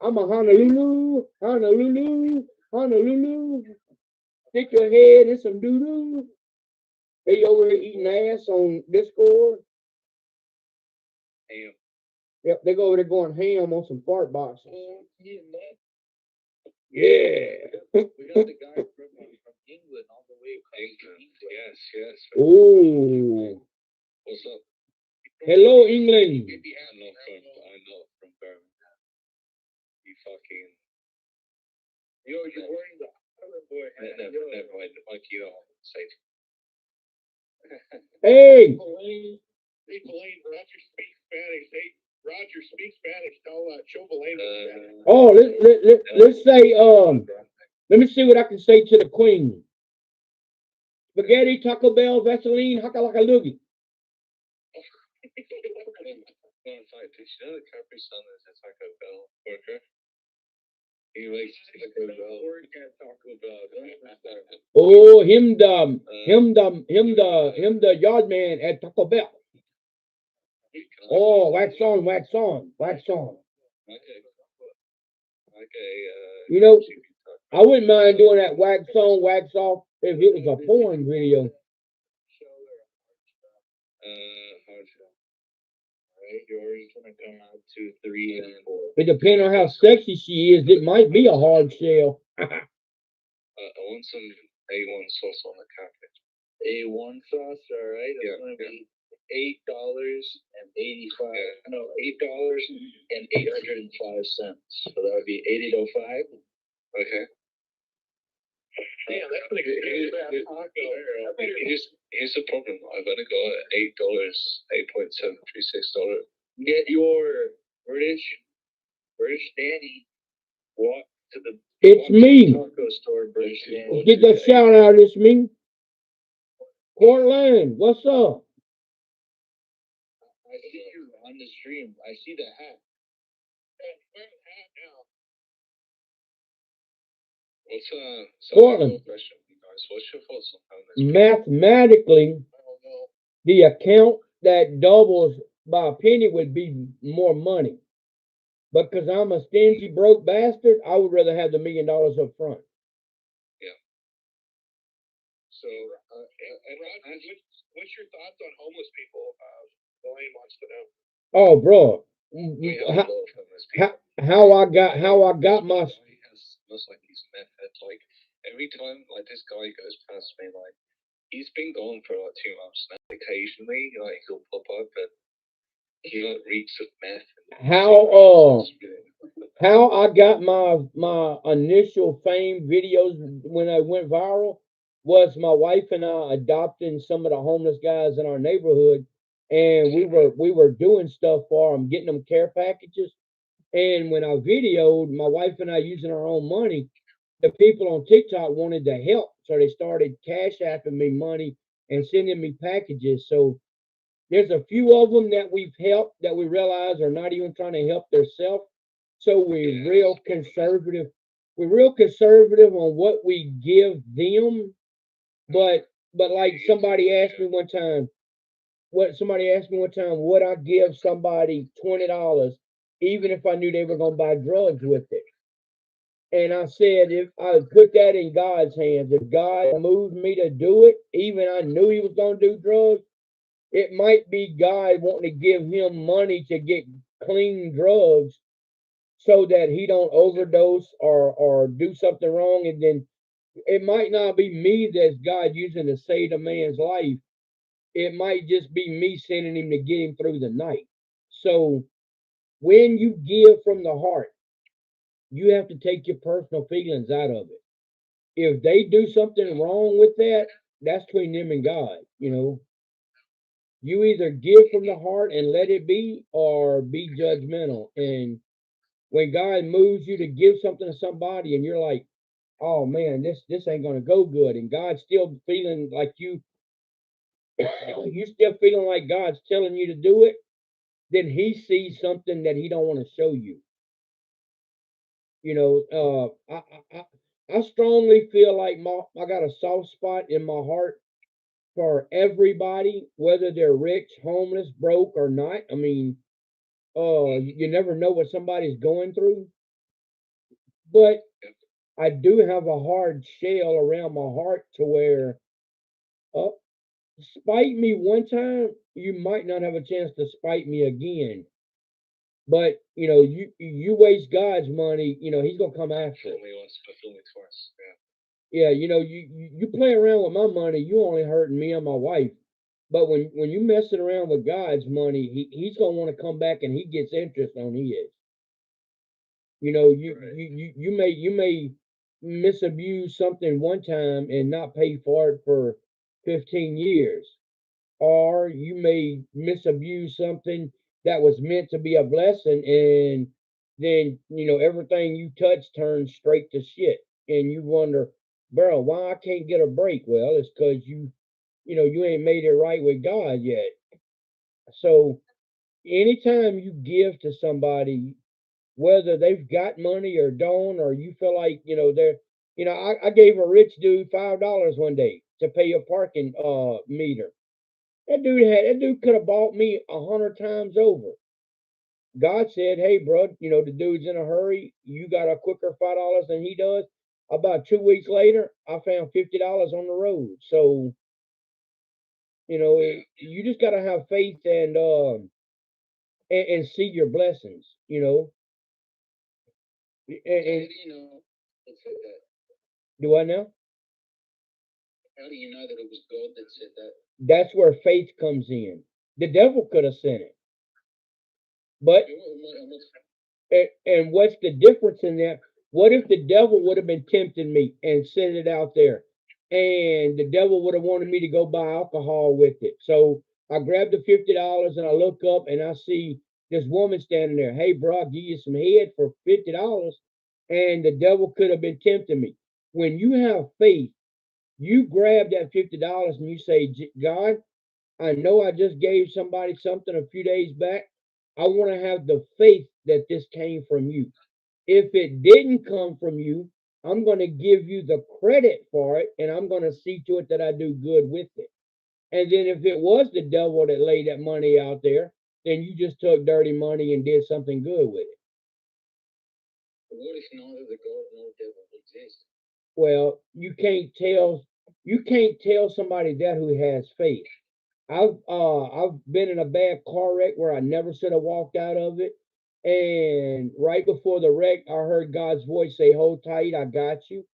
I'm a Honolulu, Honolulu, Honolulu. Stick your head in some doo doo. They over here eating ass on Discord. Ham. Yep, they go over there going ham on some fart boxes. Yeah, man. Yeah. We got the guy from England all the way across England. Yes, yes. Ooh. What's up? Hello, England. I know from Birmingham. You fucking. You're wearing the other boy. Never mind. Like you know, say. Hey. Hey, Blaine, Roger speaks Spanish. Hey, Roger speaks Spanish. Tell show Blaine. Oh, let's say let me see what I can say to the Queen. Spaghetti, Taco Bell, Vaseline, Hakalakalugi. Fun fact, did you know that Capri Sun is a Taco Bell worker? He makes Taco Bell. Oh, him the yard man at Taco Bell. Oh, wax on, wax on, wax on. Okay. You know, I wouldn't mind doing that wax on, wax off if it was a porn video. Hard shell. Right, yours is gonna come out 2, 3, and 4. It depends on how sexy she is. It might be a hard shell. I want some A1 sauce on the cabbage. A1 sauce, all right. It's gonna be $8.85. No, $8.805. So that would be 8,805. Okay. Damn, that's pretty good. Here's the problem. I'm gonna go at $8, $8.736. Get your British Danny walk to the. It's me. Taco store, British Danny. Get that shout out. It's me. Portland, what's up? I see you on the stream. I see the hat. Portland. Question, guys. What's your thoughts on this? Mathematically, the account that doubles by a penny would be more money. But because I'm a stingy, broke bastard, I would rather have the $1 million up front. Yeah. So, and what's your thoughts on homeless people? Blaine wants to know. Oh, bro, how I got my. Looks like he's meth head. Like every time, like this guy goes past me, like he's been gone for like 2 months now. Occasionally, like he'll pop up, but he like reeks of meth. How I got my initial fame videos when I went viral was my wife and I adopting some of the homeless guys in our neighborhood, and we were doing stuff for them, getting them care packages. And when I videoed my wife and I using our own money, the people on TikTok wanted to help, so they started cash apping me money and sending me packages. So there's a few of them that we've helped that we realize are not even trying to help themselves. So we're real conservative. We're real conservative on what we give them. But like somebody asked me one time, would I give somebody $20 even if I knew they were gonna buy drugs with it? And I said, if I put that in God's hands, if God moved me to do it, even I knew he was gonna do drugs, it might be God wanting to give him money to get clean drugs so that he don't overdose or do something wrong, and then it might not be me that's God using to save a man's life. It might just be me sending him to get him through the night. So when you give from the heart, you have to take your personal feelings out of it. If they do something wrong with that, that's between them and God. You either give from the heart and let it be, or be judgmental. And when God moves you to give something to somebody, and you're like, "Oh man, this ain't gonna go good," and God's still feeling like you still feeling like God's telling you to do it, then He sees something that He don't want to show you. I strongly feel like I got a soft spot in my heart for everybody, whether they're rich, homeless, broke, or not. I mean, you never know what somebody's going through. But I do have a hard shell around my heart to where, uh, spite me one time, you might not have a chance to spite me again. But you waste God's money, He's gonna come after it. Fulfill me once, fulfill me twice. Yeah. Yeah, you play around with my money, you only hurting me and my wife. But when you messing around with God's money, he's gonna want to come back and he gets interest on his. Right. You may misabuse something one time and not pay for it for 15 years, or you may misabuse something that was meant to be a blessing, and then everything you touch turns straight to shit, and you wonder, bro, why I can't get a break? Well, it's because you ain't made it right with God yet. So anytime you give to somebody, whether they've got money or don't, or you feel like they're, I gave a rich dude $5 one day to pay a parking meter. That dude could have bought me 100 times over. God said, "Hey, bro, the dude's in a hurry. You got a quicker $5 than he does." About 2 weeks later, I found $50 on the road. So you just gotta have faith and see your blessings. How And do you know it said that? do I know? How do you know that it was God that said that? That's where faith comes in. The devil could have sent it, but and what's the difference in that? What if the devil would have been tempting me and sent it out there, and the devil would have wanted me to go buy alcohol with it? So I grabbed the $50 and I look up and I see this woman standing there. Hey, bro, I'll give you some head for $50, and the devil could have been tempting me. When you have faith, you grab that $50 and you say, God, I know I just gave somebody something a few days back. I want to have the faith that this came from you. If it didn't come from you, I'm going to give you the credit for it, and I'm going to see to it that I do good with it. And then if it was the devil that laid that money out there, then you just took dirty money and did something good with it. But what if neither the God nor devil exist? Well, you can't tell somebody that who has faith. I've been in a bad car wreck where I never should have walked out of it. And right before the wreck, I heard God's voice say, "Hold tight, I got you."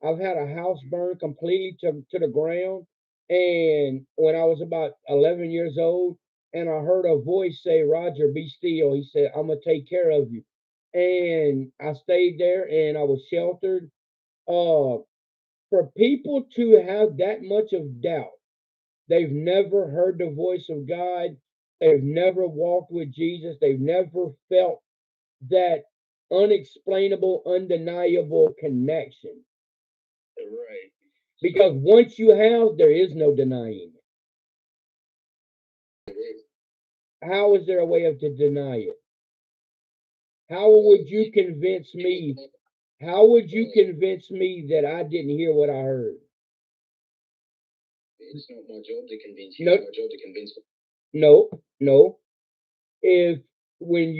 I've had a house burn completely to the ground. And when I was about 11 years old, and I heard a voice say, "Roger, be still." He said, "I'm gonna take care of you." And I stayed there and I was sheltered. Uh, for people to have that much of doubt, they've never heard the voice of God. They've never walked with Jesus. They've never felt that unexplainable, undeniable connection. Right. Because once you have, there is no denying it. It is. How is there a way of to deny it? How would you convince me? How would you convince me that I didn't hear what I heard? It's not my job to convince you. No, It's my job to convince. no, no. If when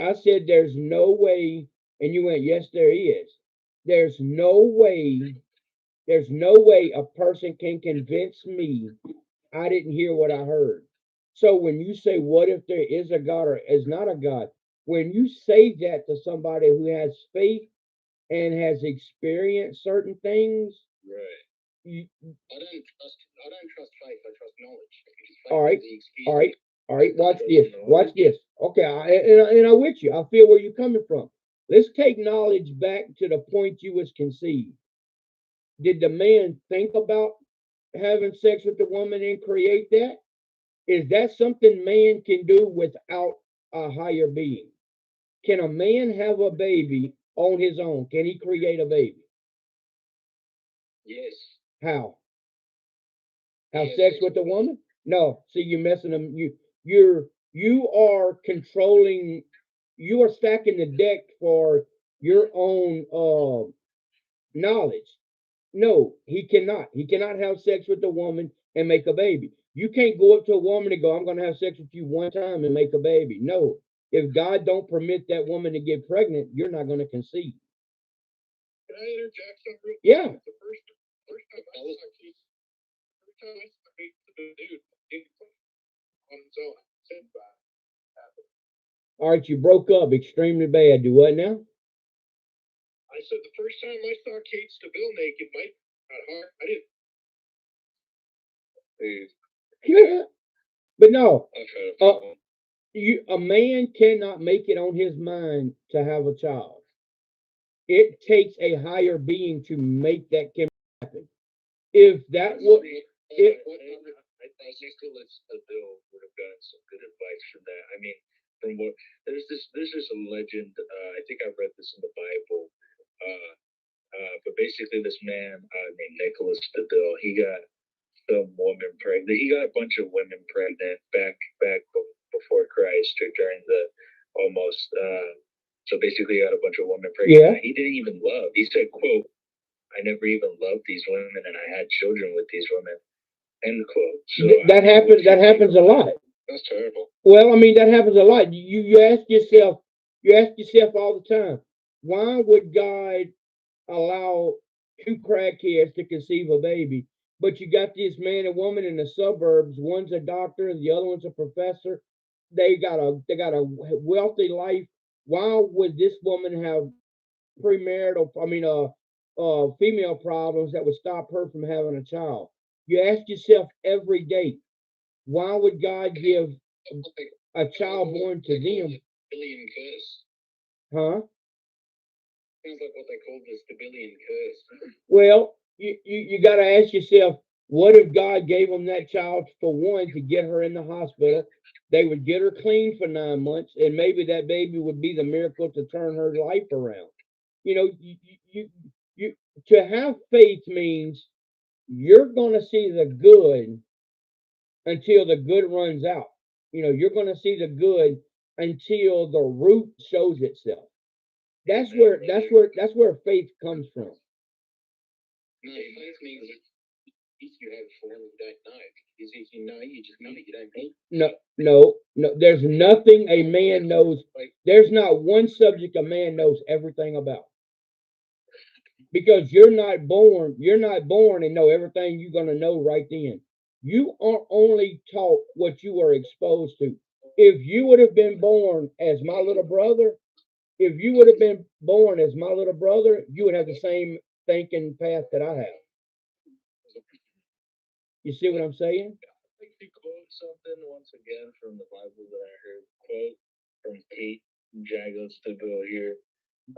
I said there's no way, and you went, yes, there is. There's no way. There's no way a person can convince me I didn't hear what I heard. So when you say, what if there is a God or is not a God? When you say that to somebody who has faith and has experienced certain things, Right. you, I don't trust faith. I trust knowledge. Because all faith right, is the all experience. right, all right. Watch this. Watch this. Okay, and I'm with you. I feel where you're coming from. Let's take knowledge back to the point you was conceived. Did the man think about having sex with the woman and create that? Is that something man can do without a higher being? Can a man have a baby on his own? Can he create a baby? Yes. How? Have He has sex sex with with the a woman. woman? No. See, you're messing them. You are controlling. You are stacking the deck for your own knowledge. No, he cannot. He cannot have sex with a woman and make a baby. You can't go up to a woman and go, "I'm going to have sex with you one time and make a baby." No. If God don't permit that woman to get pregnant, you're not going to conceive. Can I interject something real quick? Yeah. The first time I saw Keith, the dude on his own. All right, you broke up extremely bad. Do what now? I said the first time I saw Kate Stabile naked, Mike got hard. I didn't. Yeah. But no, Okay. a man cannot make it on his mind to have a child. It takes a higher being to make that happen. If that was, if I think Nicholas Bill would have gotten some good advice from that. I mean, from what there's this a legend. I think I read this in the Bible. But basically, this man named Nicholas Bill, he got some woman pregnant. He got a bunch of women pregnant back before Christ or during the almost. So basically, he got a bunch of women pregnant. Yeah. He didn't even love. He said, "quote I never even loved these women, and I had children with these women." End quote. So that happens. That happens a lot. That's terrible. Well, I mean, that happens a lot. You ask yourself. You ask yourself all the time, why would God allow two crackheads to conceive a baby? But you got this man and woman in the suburbs. One's a doctor and the other one's a professor. They got a wealthy life. Why would this woman have premarital? I mean, female problems that would stop her from having a child? You ask yourself every day, why would God give a child born to them? Billion curse. Huh? Sounds like what they call the Stabilian curse. Well, you got to ask yourself, what if God gave them that child for one to get her in the hospital? They would get her clean for 9 months, and maybe that baby would be the miracle to turn her life around. You know, you to have faith means you're going to see the good until the good runs out. You know, you're going to see the good until the root shows itself. That's where faith comes from. No, faith means if you have form, you don't know. Because if you know, you just know it. You don't know. No. There's nothing a man knows. There's not one subject a man knows everything about. Because you're not born and know everything you're going to know right then. You are only taught what you are exposed to. If you would have been born as my little brother, you would have the same thinking path that I have. You see what I'm saying? I think to quote something once again from the Bible that I heard. Quote from Kate Jagos Stabile here.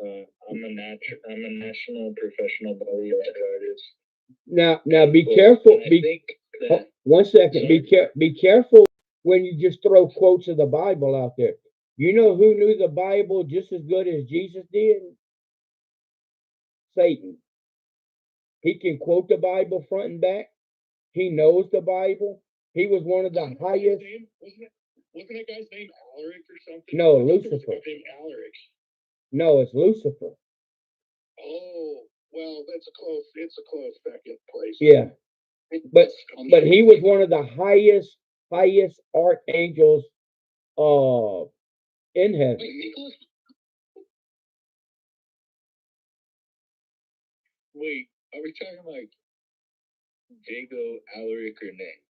I'm a national professional body art artist. Now be careful. One second. Be careful when you just throw quotes of the Bible out there. You know who knew the Bible just as good as Jesus did? Satan. He can quote the Bible front and back. He knows the Bible. He was one of the highest. Wasn't that guy's name Alaric or something? No, Lucifer. Alaric. No, it's Lucifer. Oh, well, it's a close second place. Yeah. But he was one of the highest archangels in heaven. Wait, Nicholas? Wait, are we talking like Jago, Alaric, or Nick?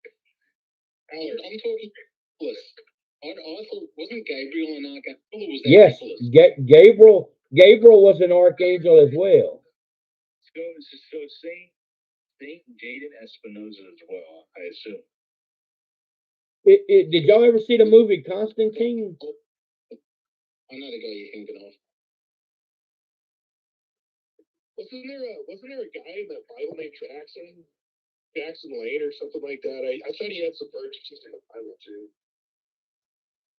Alaric, I'm talking Nicholas. Also, wasn't Gabriel an archangel? Was that yes, Nicholas? Gabriel was an archangel as well. So Saint Jaden Espinosa as well, I assume. Did y'all ever see the movie Constantine? I know the guy you're thinking of. Wasn't there a guy in the Bible named Jackson Lane or something like that? I thought he had some virtues in the Bible too.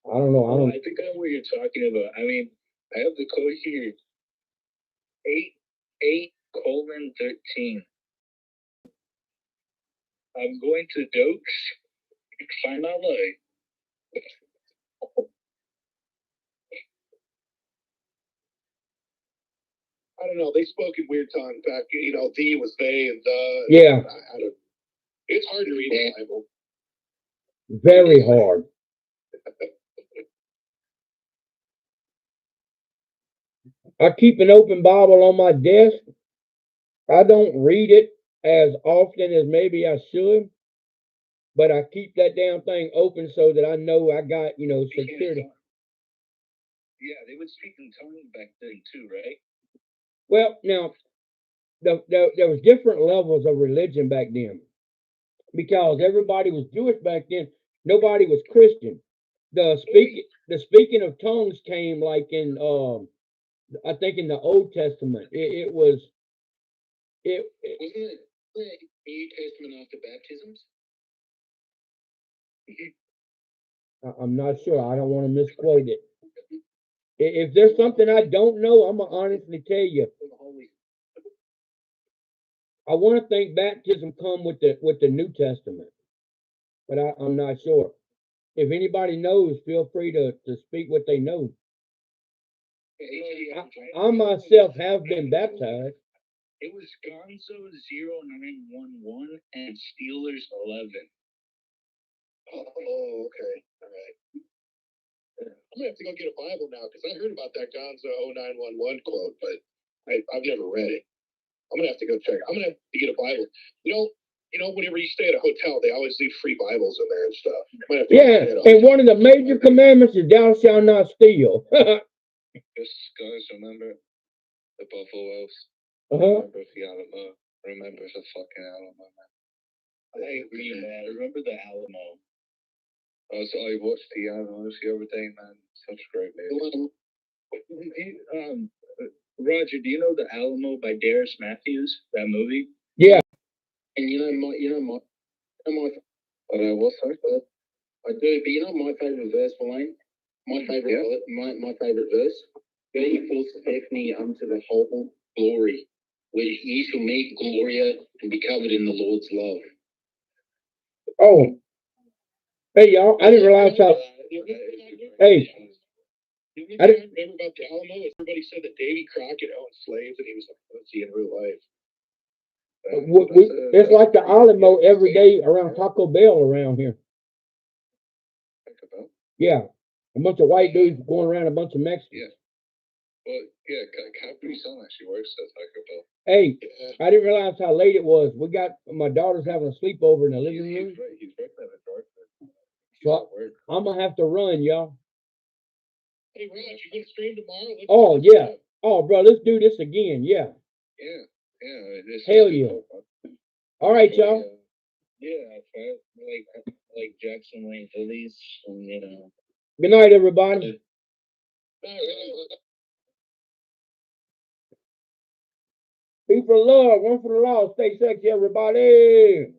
I don't know. I think I know what you're talking about. I mean, I have the code here. 8:13. I'm going to Dokes. Find out light. I don't know. They spoke in weird tongue back. You know, D was they and the. Yeah. It's hard to read the Bible. Very hard. I keep an open Bible on my desk, I don't read it as often as maybe I should, but I keep that damn thing open so that I know I got, security. Yeah, they would speak in tongues back then too, right? Well, now, there was different levels of religion back then because everybody was Jewish back then. Nobody was Christian. The speaking of tongues came like in I think in the Old Testament. It was it Wasn't it the New Testament after baptisms? I'm not sure. I don't want to misquote it. If there's something I don't know, I'm gonna honestly tell you. I want to think baptism come with the New Testament, but I'm not sure. If anybody knows, feel free to speak what they know. I myself have been baptized. It was Gonzo 0911 and Steelers 11. Oh, okay. All right. I'm gonna have to go get a Bible now because I heard about that Gonzo 0911 quote, but I've never read it. I'm gonna have to go check. I'm gonna have to get a Bible. Whenever you stay at a hotel, they always leave free Bibles in there and stuff. Yeah, and one of the major commandments is thou shalt not steal. Just guys, remember the buffaloes. Remember the Alamo. Remember the fucking Alamo, man. I agree, man. Remember the Alamo. I watched the Alamo the other day, man. Such a great movie. Roger, do you know the Alamo by Darius Matthews? That movie? Yeah. And what's that? I do, but my favorite verse, Wayne? My favorite verse? Go ye forth, Stephanie, unto the whole glory, where ye shall meet Gloria and be covered in the Lord's love. Oh. Hey, y'all, I didn't realize how. Hey. I didn't remember about the Alamo. Everybody said that Davy Crockett owned slaves and he was like, let's see in real life. It's like the Alamo every day around Taco Bell around here. Taco Bell? Yeah. A bunch of white dudes going around a bunch of Mexicans. Yeah. Well, yeah, Capri's son actually works at Taco Bell. Hey, I didn't realize how late it was. We got my daughter's having a sleepover in the living room. He's right there at dark. So I'm gonna have to run, y'all. Hey, Raj, you gonna stream tomorrow? Oh yeah. Oh, bro, let's do this again. Yeah. Yeah. Hell yeah. All right, y'all. Yeah, like Jackson Lane Phillies, and Good night, everybody. Be for love, one for the law. Stay sexy, everybody.